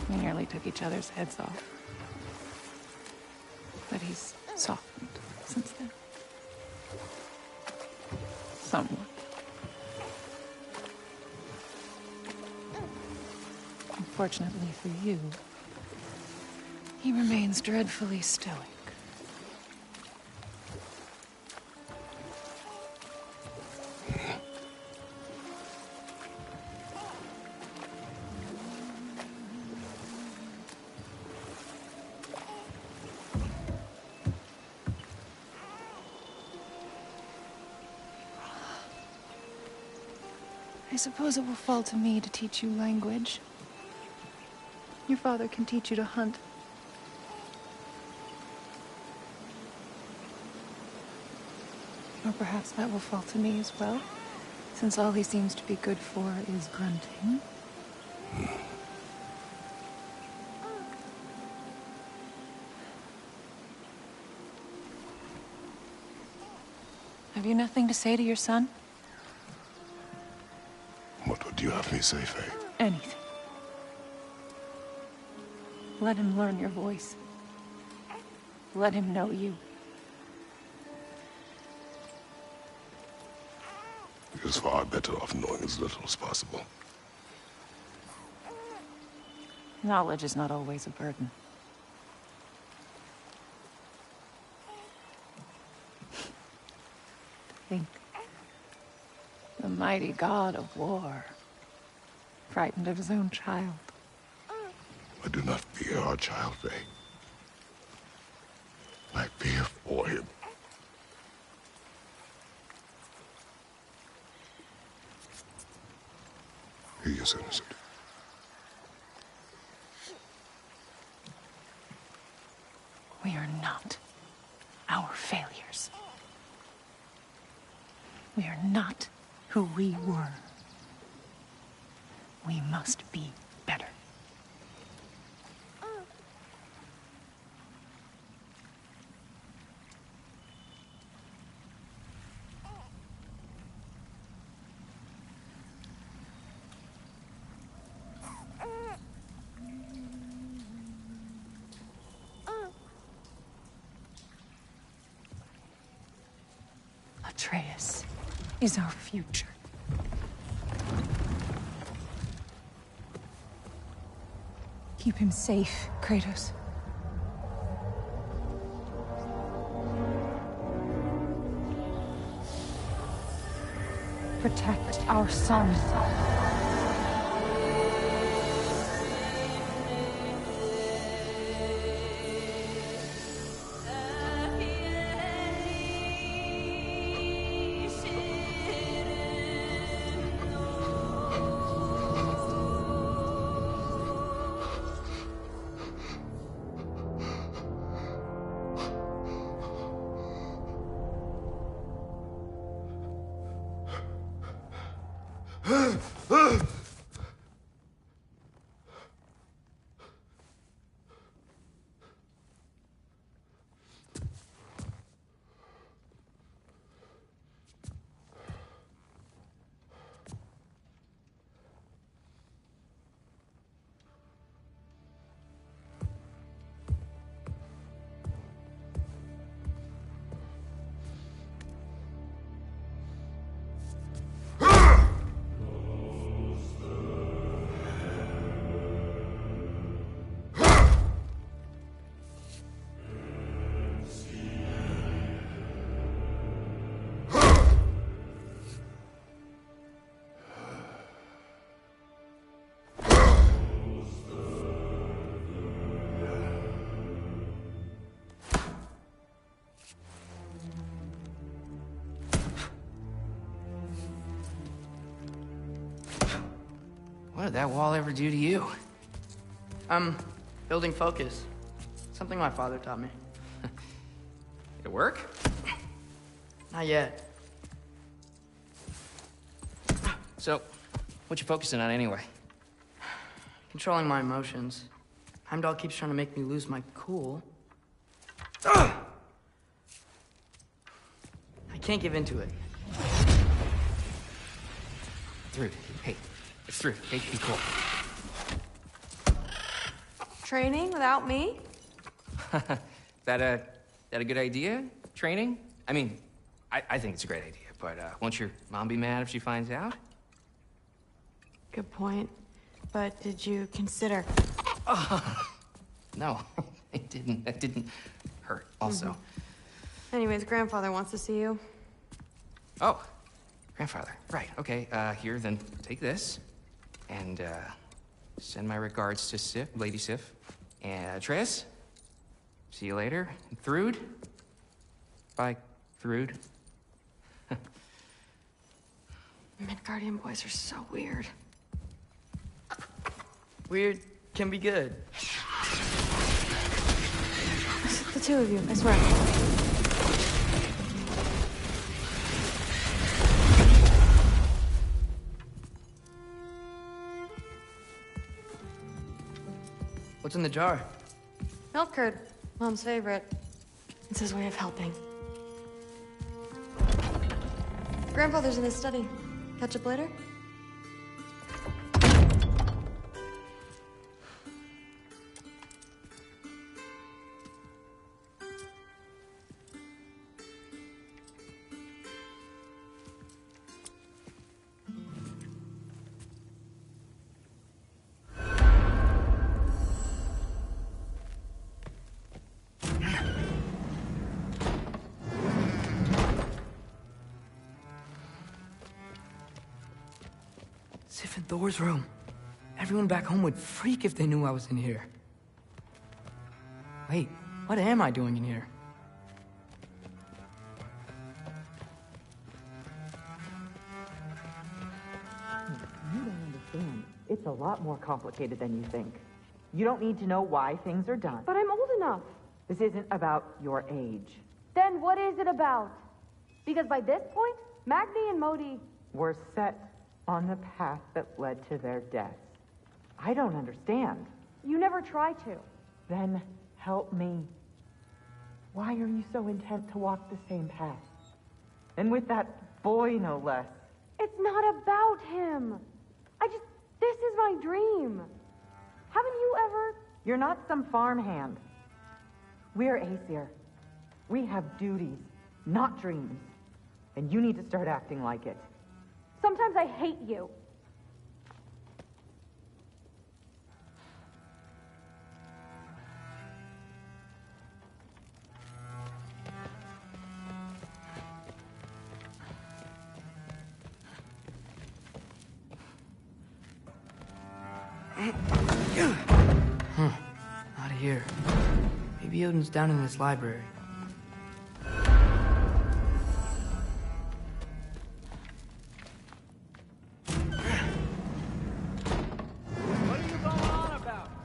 We nearly took each other's heads off. But he's softened since then. Somewhat. Unfortunately for you, he remains dreadfully stoic. I suppose it will fall to me to teach you language. Your father can teach you to hunt. Or perhaps that will fall to me as well, since all he seems to be good for is grunting. Have you nothing to say to your son? What would you have me say, Faye? Anything. Let him learn your voice. Let him know you. He is far better off knowing as little as possible. Knowledge is not always a burden. Think. The mighty god of war, frightened of his own child. I do not fear our child, Faye. I fear for him. He is innocent. We are not our failures. We are not who we were. We must be better. Atreus is our future. Keep him safe, Kratos. Protect our son. What did that wall ever do to you? Building focus. Something my father taught me. Did it work? Not yet. So, what you focusing on anyway? Controlling my emotions. Heimdall keeps trying to make me lose my cool. I can't give into it. Through. Hey, it's through. Hey, be cool. Training without me? That a good idea? Training? I mean, I think it's a great idea, but won't your mom be mad if she finds out? Good point. But did you consider? No, it didn't. That didn't hurt. Also. Anyways, grandfather wants to see you. Oh, grandfather. Right. Okay. Here, then take this, and send my regards to Sif, Lady Sif, and Atreus. See you later. And Thrud. Bye, Thrud. Midgardian boys are so weird. Weird can be good. The two of you, I swear. What's in the jar? Milk curd, Mom's favorite. It's his way of helping. Grandfather's in his study. Catch up later? Sif and Thor's room. Everyone back home would freak if they knew I was in here. Wait, what am I doing in here? You don't understand. It's a lot more complicated than you think. You don't need to know why things are done. But I'm old enough. This isn't about your age. Then what is it about? Because by this point, Magni and Modi... We're set on the path that led to their deaths. I don't understand. You never try to. Then help me. Why are you so intent to walk the same path? And with that boy, no less. It's not about him. This is my dream. Haven't you ever... You're not some farmhand. We're Aesir. We have duties, not dreams. And you need to start acting like it. Sometimes I hate you. Not here. Maybe Odin's down in his library.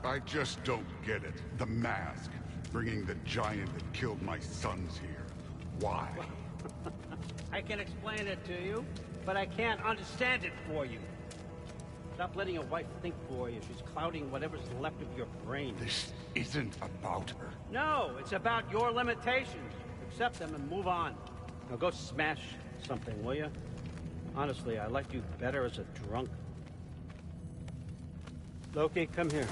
I just don't get it. The mask. Bringing the giant that killed my sons here. Why? I can explain it to you. but I can't understand it for you. Stop letting your wife think for you. She's clouding whatever's left of your brain. This isn't about her. No, it's about your limitations. Accept them and move on. Now go smash something, will you? Honestly, I liked you better as a drunk. Loki, come here.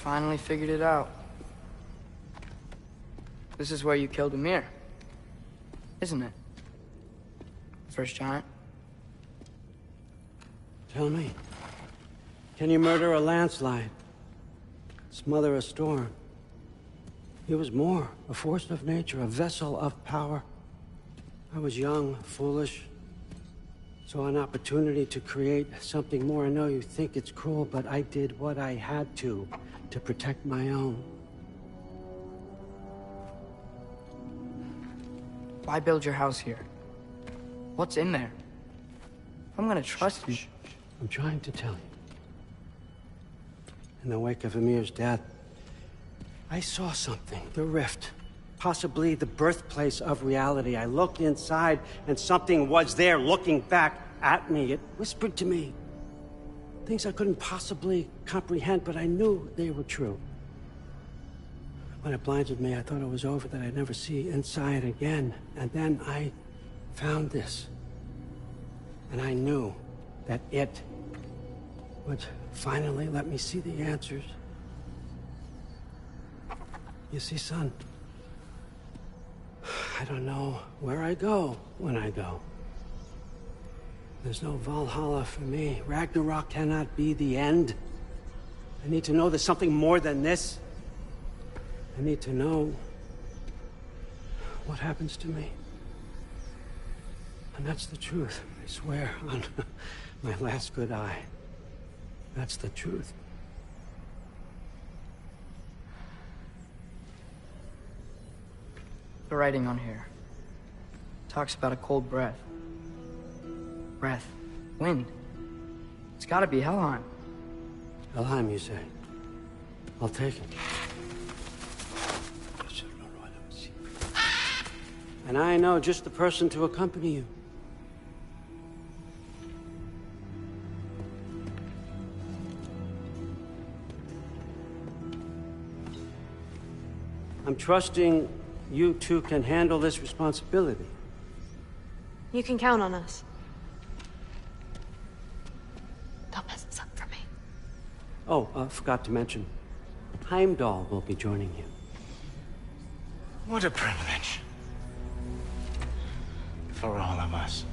Finally figured it out. This is where you killed Ymir, isn't it? The first giant? Tell me, can you murder a landslide? Smother a storm? He was more, a force of nature, a vessel of power. I was young, foolish, saw an opportunity to create something more. I know you think it's cruel, but I did what I had to protect my own. Why build your house here? What's in there? I'm gonna trust you. I'm trying to tell you. In the wake of Ymir's death, I saw something. The rift. Possibly the birthplace of reality. I looked inside, and something was there looking back at me. It whispered to me things I couldn't possibly comprehend, but I knew they were true. When it blinded me, I thought it was over, that I'd never see inside again. And then I found this. And I knew that it would finally let me see the answers. You see, son, I don't know where I go when I go. There's no Valhalla for me. Ragnarok cannot be the end. I need to know there's something more than this. I need to know what happens to me. And that's the truth, I swear, on my last good eye. That's the truth. The writing on here talks about a cold breath. Breath. Wind. It's gotta be Helheim. Helheim, you say? I'll take it. And I know just the person to accompany you. I'm trusting you two can handle this responsibility. You can count on us. Don't mess this up for me. Oh, forgot to mention, Heimdall will be joining you. What a privilege. For all of us.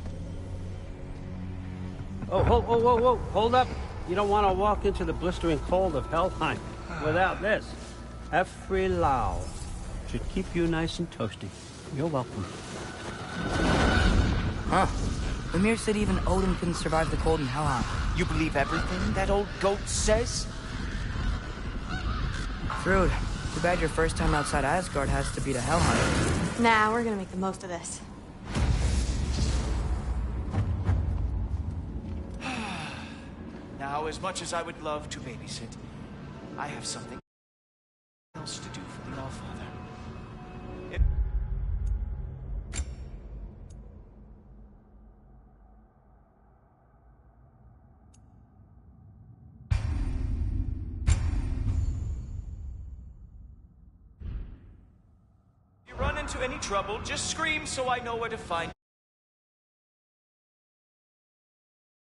Oh, whoa, hold up. You don't want to walk into the blistering cold of Helheim without this. Every Lau should keep you nice and toasty. You're welcome. Huh. Ymir said even Odin couldn't survive the cold in Helheim. You believe everything that old goat says? Thrud, too bad your first time outside Asgard has to be to Helheim. Nah, we're gonna make the most of this. Now, as much as I would love to babysit, I have something else to do for the Allfather. If you run into any trouble, just scream so I know where to find you.